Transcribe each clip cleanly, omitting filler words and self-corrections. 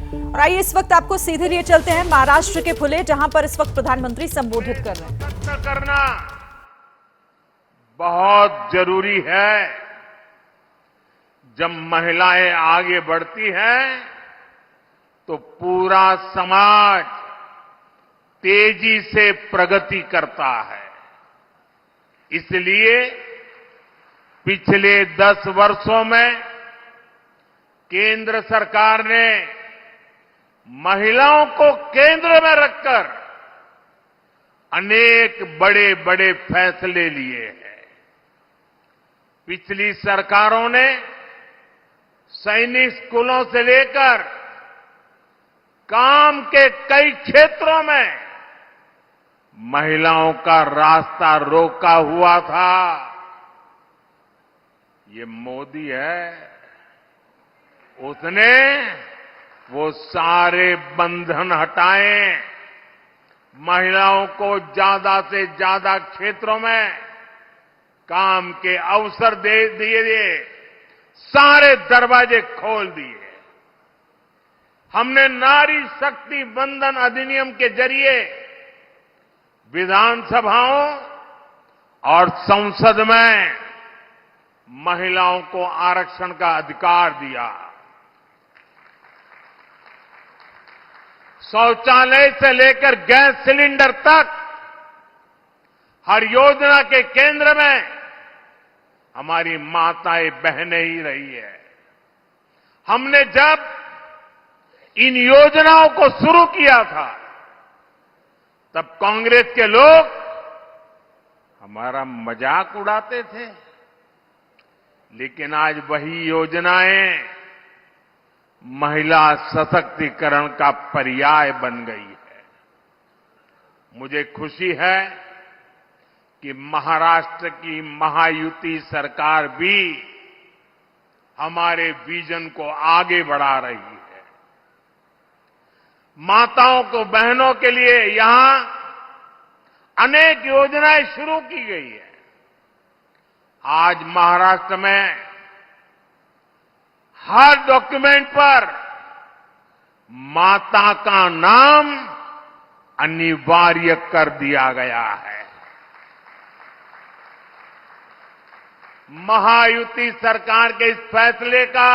और आइए इस वक्त आपको सीधे लिए चलते हैं महाराष्ट्र के फुले, जहां पर इस वक्त प्रधानमंत्री संबोधित कर रहे हैं। करना बहुत जरूरी है। जब महिलाएं आगे बढ़ती हैं तो पूरा समाज तेजी से प्रगति करता है। इसलिए पिछले 10 वर्षों में केंद्र सरकार ने महिलाओं को केंद्र में रखकर अनेक बड़े बड़े फैसले लिए हैं। पिछली सरकारों ने सैनिक स्कूलों से लेकर काम के कई क्षेत्रों में महिलाओं का रास्ता रोका हुआ था। ये मोदी है, उसने वो सारे बंधन हटाए, महिलाओं को ज्यादा से ज्यादा क्षेत्रों में काम के अवसर दे दिए, सारे दरवाजे खोल दिए। हमने नारी शक्ति बंधन अधिनियम के जरिए विधानसभाओं और संसद में महिलाओं को आरक्षण का अधिकार दिया। शौचालय से लेकर गैस सिलेंडर तक हर योजना के केंद्र में हमारी माताएं बहनें ही रही है। हमने जब इन योजनाओं को शुरू किया था तब कांग्रेस के लोग हमारा मजाक उड़ाते थे, लेकिन आज वही योजनाएं महिला सशक्तिकरण का पर्याय बन गई है। मुझे खुशी है कि महाराष्ट्र की महायुति सरकार भी हमारे विजन को आगे बढ़ा रही है। माताओं को, बहनों के लिए यहां अनेक योजनाएं शुरू की गई है। आज महाराष्ट्र में हर डॉक्यूमेंट पर माता का नाम अनिवार्य कर दिया गया है। महायुति सरकार के इस फैसले का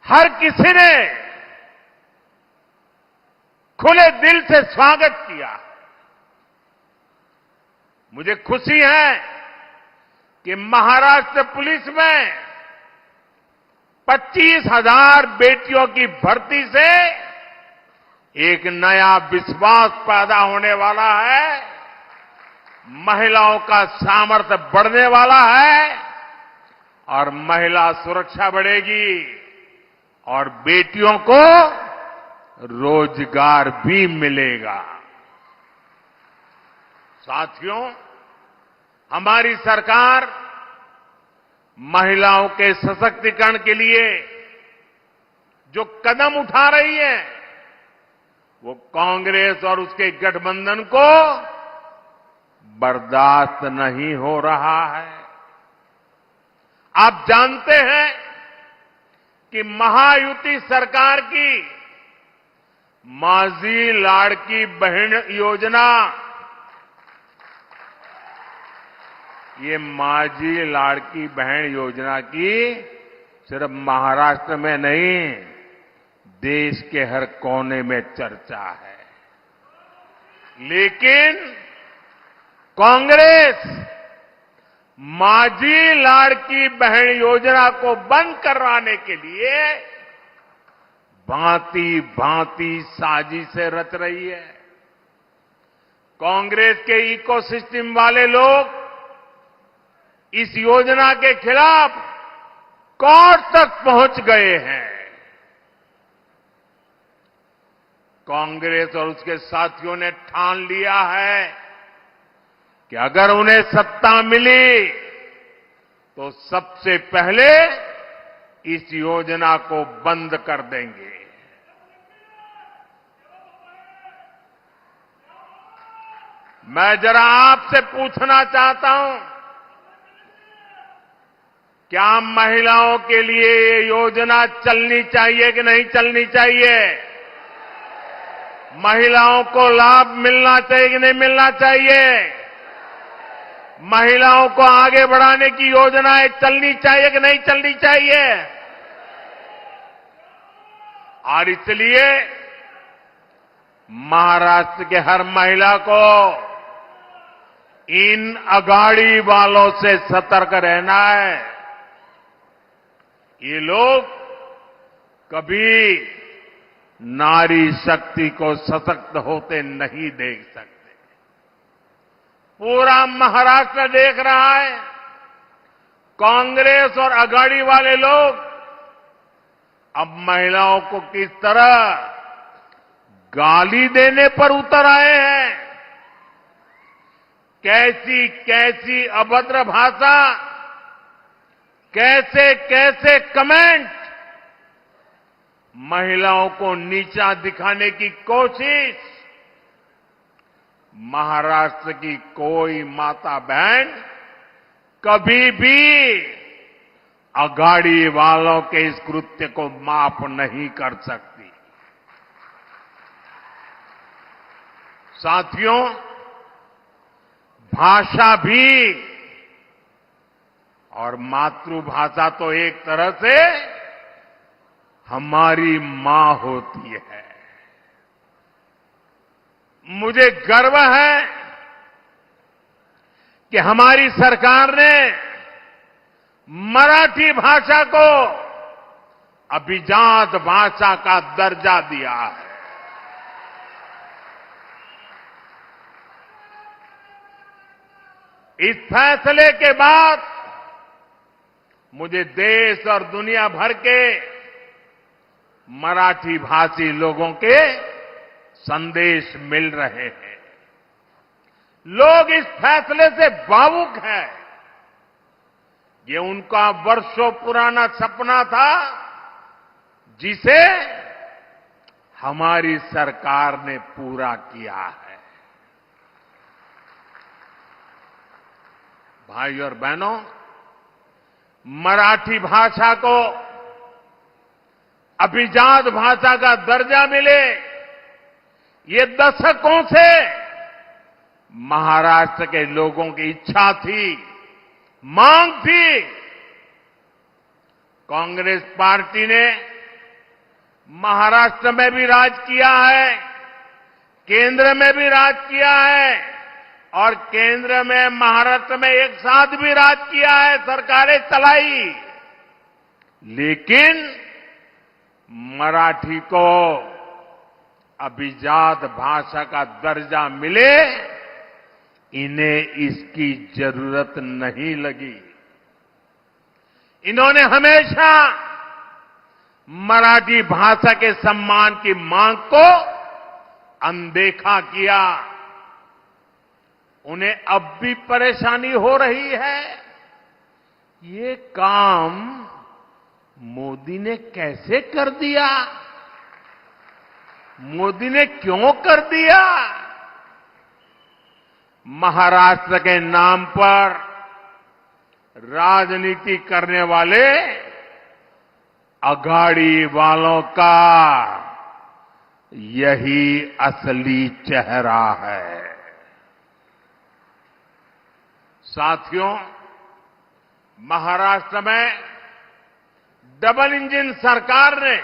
हर किसी ने खुले दिल से स्वागत किया। मुझे खुशी है कि महाराष्ट्र पुलिस में 25,000 बेटियों की भर्ती से एक नया विश्वास पैदा होने वाला है। महिलाओं का सामर्थ्य बढ़ने वाला है और महिला सुरक्षा बढ़ेगी और बेटियों को रोजगार भी मिलेगा। साथियों, हमारी सरकार महिलाओं के सशक्तिकरण के लिए जो कदम उठा रही है वो कांग्रेस और उसके गठबंधन को बर्दाश्त नहीं हो रहा है। आप जानते हैं कि महायुति सरकार की माझी लाड़की बहन योजना, ये माझी लाड़की बहन योजना की सिर्फ महाराष्ट्र में नहीं, देश के हर कोने में चर्चा है। लेकिन कांग्रेस माझी लाड़की बहन योजना को बंद करवाने के लिए भांति भांति साजिशें रच रही है। कांग्रेस के इकोसिस्टम वाले लोग इस योजना के खिलाफ कोर्ट तक पहुंच गए हैं। कांग्रेस और उसके साथियों ने ठान लिया है कि अगर उन्हें सत्ता मिली तो सबसे पहले इस योजना को बंद कर देंगे। मैं जरा आपसे पूछना चाहता हूं क्या महिलाओं के लिए ये योजना चलनी चाहिए कि नहीं चलनी चाहिए? महिलाओं को लाभ मिलना चाहिए कि नहीं मिलना चाहिए? महिलाओं को आगे बढ़ाने की योजनाएं चलनी चाहिए कि नहीं चलनी चाहिए? और इसलिए महाराष्ट्र के हर महिला को इन अगाड़ी वालों से सतर्क रहना है। ये लोग कभी नारी शक्ति को सशक्त होते नहीं देख सकते। पूरा महाराष्ट्र देख रहा है, कांग्रेस और अगाड़ी वाले लोग अब महिलाओं को किस तरह गाली देने पर उतर आए हैं। कैसी कैसी अभद्र भाषा, कैसे कैसे कमेंट, महिलाओं को नीचा दिखाने की कोशिश। महाराष्ट्र की कोई माता बहन कभी भी अगाड़ी वालों के इस कृत्य को माफ नहीं कर सकती। साथियों, भाषा भी और मातृभाषा तो एक तरह से हमारी मां होती है। मुझे गर्व है कि हमारी सरकार ने मराठी भाषा को अभिजात भाषा का दर्जा दिया है। इस फैसले के बाद मुझे देश और दुनिया भर के मराठी भाषी लोगों के संदेश मिल रहे हैं। लोग इस फैसले से भावुक हैं। ये उनका वर्षों पुराना सपना था, जिसे हमारी सरकार ने पूरा किया है। भाई और बहनों, मराठी भाषा को अभिजात भाषा का दर्जा मिले, ये दशकों से महाराष्ट्र के लोगों की इच्छा थी, मांग थी। कांग्रेस पार्टी ने महाराष्ट्र में भी राज किया है, केंद्र में भी राज किया है और केंद्र में महाराष्ट्र में एक साथ भी राज किया है, सरकारें चलाई। लेकिन मराठी को अभिजात भाषा का दर्जा मिले, इन्हें इसकी जरूरत नहीं लगी। इन्होंने हमेशा मराठी भाषा के सम्मान की मांग को अनदेखा किया। उन्हें अब भी परेशानी हो रही है। ये काम मोदी ने कैसे कर दिया? मोदी ने क्यों कर दिया? महाराष्ट्र के नाम पर राजनीति करने वाले अघाड़ी वालों का यही असली चेहरा है। साथियों, महाराष्ट्र में डबल इंजन सरकार ने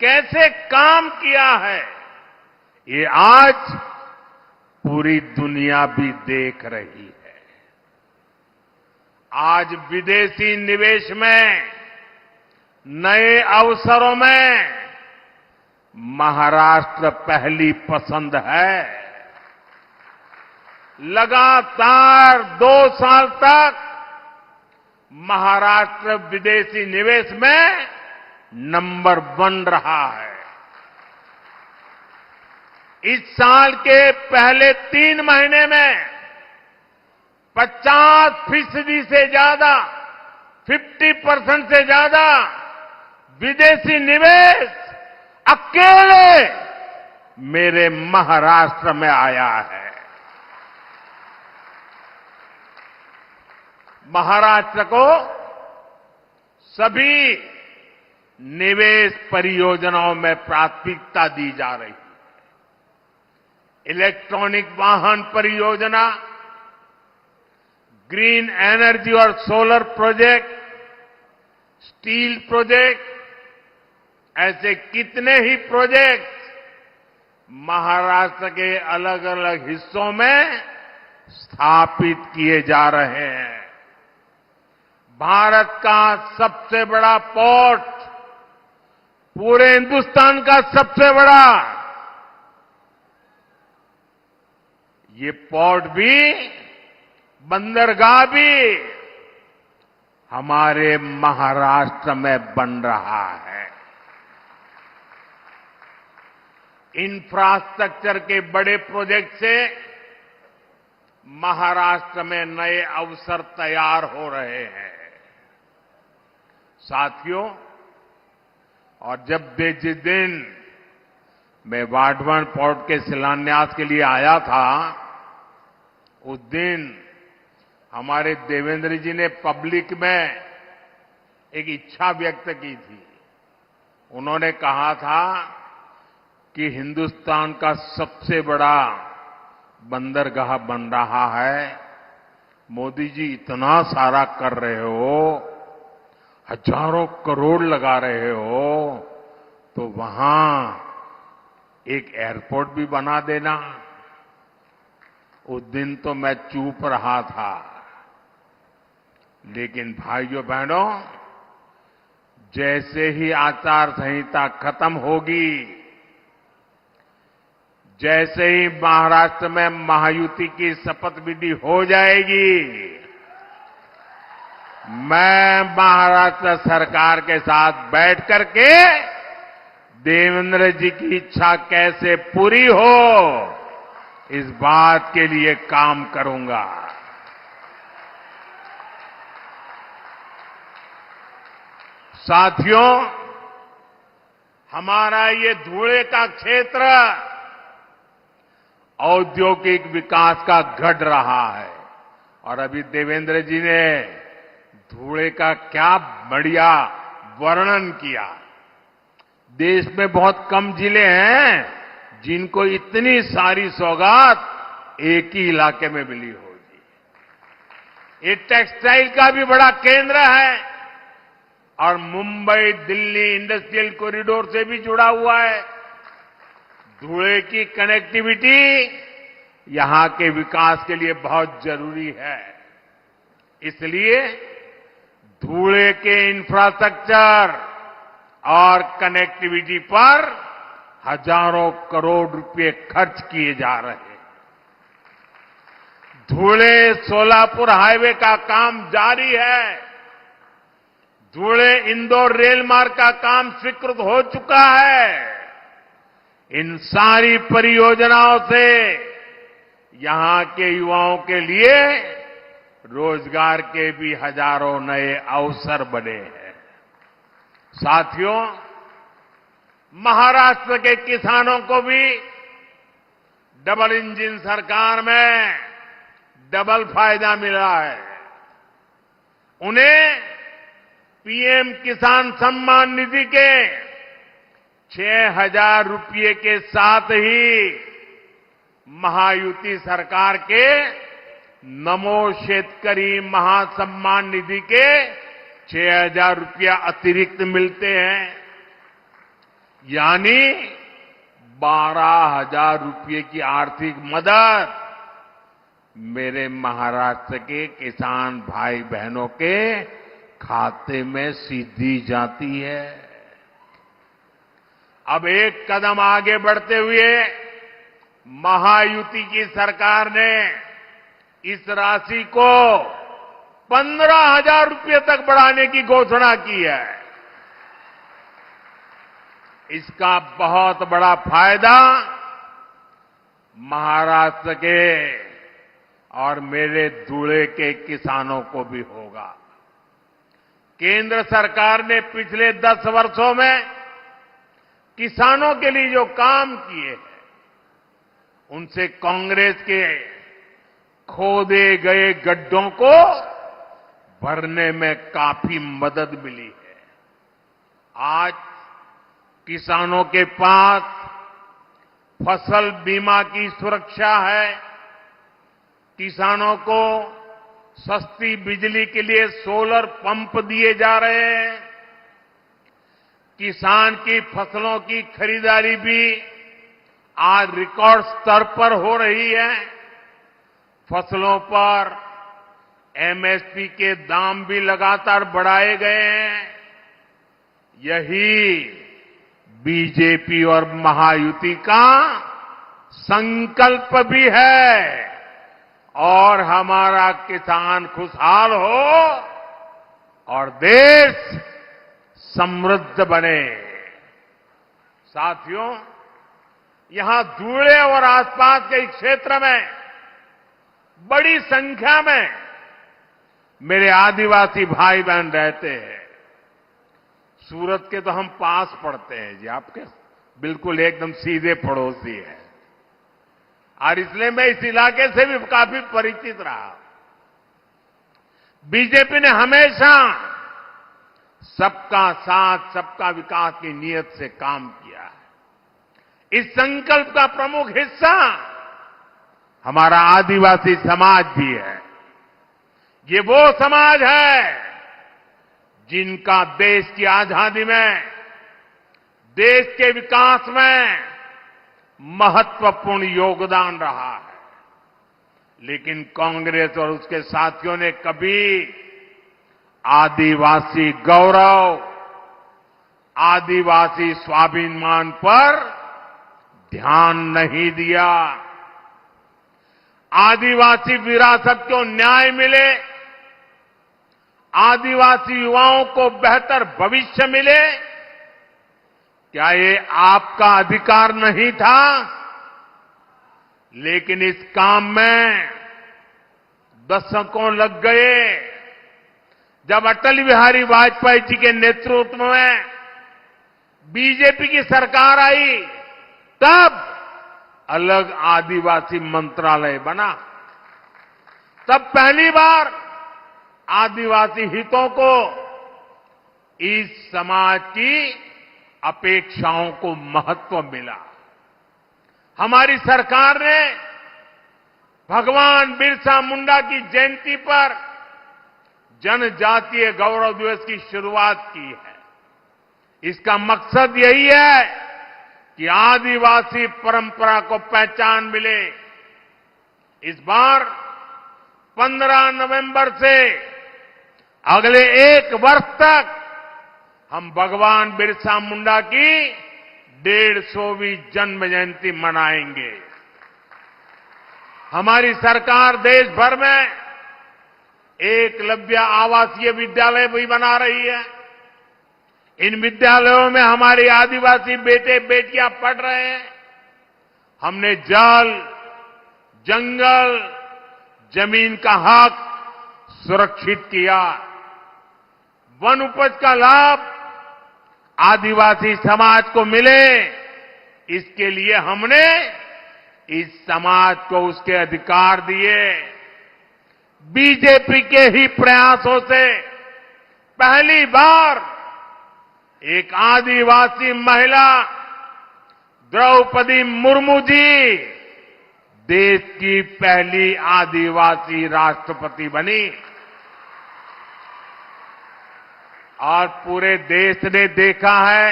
कैसे काम किया है, ये आज पूरी दुनिया भी देख रही है। आज विदेशी निवेश में, नए अवसरों में महाराष्ट्र पहली पसंद है। लगातार 2 साल तक महाराष्ट्र विदेशी निवेश में नंबर 1 रहा है। इस साल के पहले 3 महीने में 50% से ज्यादा, 50% से ज्यादा विदेशी निवेश अकेले मेरे महाराष्ट्र में आया है। महाराष्ट्र को सभी निवेश परियोजनाओं में प्राथमिकता दी जा रही है। इलेक्ट्रॉनिक वाहन परियोजना, ग्रीन एनर्जी और सोलर प्रोजेक्ट, स्टील प्रोजेक्ट, ऐसे कितने ही प्रोजेक्ट महाराष्ट्र के अलग अलग हिस्सों में स्थापित किए जा रहे हैं। भारत का सबसे बड़ा पोर्ट, पूरे हिंदुस्तान का सबसे बड़ा, ये पोर्ट भी, बंदरगाह भी हमारे महाराष्ट्र में बन रहा है। इंफ्रास्ट्रक्चर के बड़े प्रोजेक्ट से महाराष्ट्र में नए अवसर तैयार हो रहे हैं। साथियों, और जिस दिन मैं वाधवन पोर्ट के शिलान्यास के लिए आया था, उस दिन हमारे देवेंद्र जी ने पब्लिक में एक इच्छा व्यक्त की थी। उन्होंने कहा था कि हिंदुस्तान का सबसे बड़ा बंदरगाह बन रहा है। मोदी जी इतना सारा कर रहे हो, हजारों करोड़ लगा रहे हो, तो वहां एक एयरपोर्ट भी बना देना। उस दिन तो मैं चुप रहा था, लेकिन भाइयों बहनों, जैसे ही आचार संहिता खत्म होगी, जैसे ही महाराष्ट्र में महायुति की शपथ विधि हो जाएगी, मैं महाराष्ट्र सरकार के साथ बैठ करके देवेंद्र जी की इच्छा कैसे पूरी हो, इस बात के लिए काम करूंगा। साथियों, हमारा ये धुले का क्षेत्र औद्योगिक विकास का गढ़ रहा है, और अभी देवेंद्र जी ने धुले का क्या बढ़िया वर्णन किया। देश में बहुत कम जिले हैं जिनको इतनी सारी सौगात एक ही इलाके में मिली होगी। ये टेक्सटाइल का भी बड़ा केंद्र है और मुंबई दिल्ली इंडस्ट्रियल कॉरिडोर से भी जुड़ा हुआ है। धुले की कनेक्टिविटी यहां के विकास के लिए बहुत जरूरी है। इसलिए धुले के इंफ्रास्ट्रक्चर और कनेक्टिविटी पर हजारों करोड़ रुपए खर्च किए जा रहे हैं। धुले सोलापुर हाईवे का काम जारी है। धुले इंदौर रेल मार्ग का काम स्वीकृत हो चुका है। इन सारी परियोजनाओं से यहां के युवाओं के लिए रोजगार के भी हजारों नए अवसर बने हैं। साथियों, महाराष्ट्र के किसानों को भी डबल इंजन सरकार में डबल फायदा मिला है। उन्हें पीएम किसान सम्मान निधि के 6,000 रुपये के साथ ही महायुति सरकार के नमो शेतकरी महासम्मान निधि के 6,000 रुपया अतिरिक्त मिलते हैं। यानी 12,000 रुपये की आर्थिक मदद मेरे महाराष्ट्र के किसान भाई बहनों के खाते में सीधी जाती है। अब एक कदम आगे बढ़ते हुए महायुति की सरकार ने इस राशि को 15,000 रुपये तक बढ़ाने की घोषणा की है। इसका बहुत बड़ा फायदा महाराष्ट्र के और मेरे धुले के किसानों को भी होगा। केंद्र सरकार ने पिछले 10 वर्षों में किसानों के लिए जो काम किए हैं, उनसे कांग्रेस के खोदे गए गड्ढों को भरने में काफी मदद मिली है। आज किसानों के पास फसल बीमा की सुरक्षा है। किसानों को सस्ती बिजली के लिए सोलर पंप दिए जा रहे हैं। किसान की फसलों की खरीदारी भी आज रिकॉर्ड स्तर पर हो रही है। फसलों पर एमएसपी के दाम भी लगातार बढ़ाए गए हैं। यही बीजेपी और महायुति का संकल्प भी है और हमारा किसान खुशहाल हो और देश समृद्ध बने। साथियों, यहां धुले और आसपास के क्षेत्र में बड़ी संख्या में मेरे आदिवासी भाई बहन रहते हैं। सूरत के तो हम पास पड़ते हैं जी, आपके बिल्कुल एकदम सीधे पड़ोसी हैं और इसलिए मैं इस इलाके से भी काफी परिचित रहा। बीजेपी ने हमेशा सबका साथ सबका विकास की नीयत से काम किया है। इस संकल्प का प्रमुख हिस्सा हमारा आदिवासी समाज भी है। ये वो समाज है जिनका देश की आजादी में, देश के विकास में महत्वपूर्ण योगदान रहा है। लेकिन कांग्रेस और उसके साथियों ने कभी आदिवासी गौरव, आदिवासी स्वाभिमान पर ध्यान नहीं दिया। आदिवासी विरासत को न्याय मिले, आदिवासी युवाओं को बेहतर भविष्य मिले, क्या ये आपका अधिकार नहीं था? लेकिन इस काम में दशकों लग गए। जब अटल बिहारी वाजपेयी जी के नेतृत्व में बीजेपी की सरकार आई, तब अलग आदिवासी मंत्रालय बना। तब पहली बार आदिवासी हितों को, इस समाज की अपेक्षाओं को महत्व मिला। हमारी सरकार ने भगवान बिरसा मुंडा की जयंती पर जनजातीय गौरव दिवस की शुरुआत की है। इसका मकसद यही है कि आदिवासी परंपरा को पहचान मिले। इस बार 15 नवंबर से अगले 1 वर्ष तक हम भगवान बिरसा मुंडा की 150वीं जन्म जयंती मनाएंगे। हमारी सरकार देश भर में एकलव्य आवासीय विद्यालय भी बना रही है। इन विद्यालयों में हमारे आदिवासी बेटे बेटियां पढ़ रहे हैं। हमने जल, जंगल, जमीन का हक सुरक्षित किया। वन उपज का लाभ आदिवासी समाज को मिले, इसके लिए हमने इस समाज को उसके अधिकार दिए। बीजेपी के ही प्रयासों से पहली बार एक आदिवासी महिला द्रौपदी मुर्मू जी देश की पहली आदिवासी राष्ट्रपति बनी। और पूरे देश ने देखा है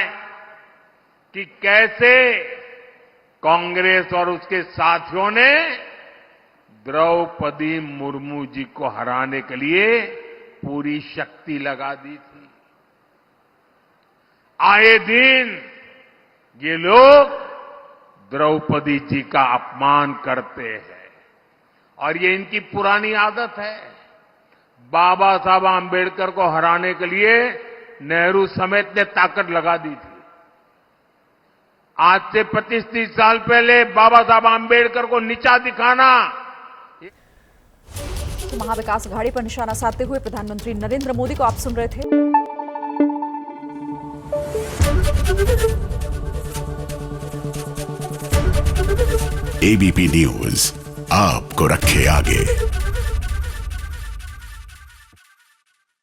कि कैसे कांग्रेस और उसके साथियों ने द्रौपदी मुर्मू जी को हराने के लिए पूरी शक्ति लगा दी थी। आए दिन ये लोग द्रौपदी जी का अपमान करते हैं और ये इनकी पुरानी आदत है। बाबा साहब आंबेडकर को हराने के लिए नेहरू समेत ने ताकत लगा दी थी। आज से 25-30 साल पहले बाबा साहब आंबेडकर को नीचा दिखाना। महाविकास अघाड़ी पर निशाना साधते हुए प्रधानमंत्री नरेंद्र मोदी को आप सुन रहे थे। एबीपी न्यूज आपको रखे आगे।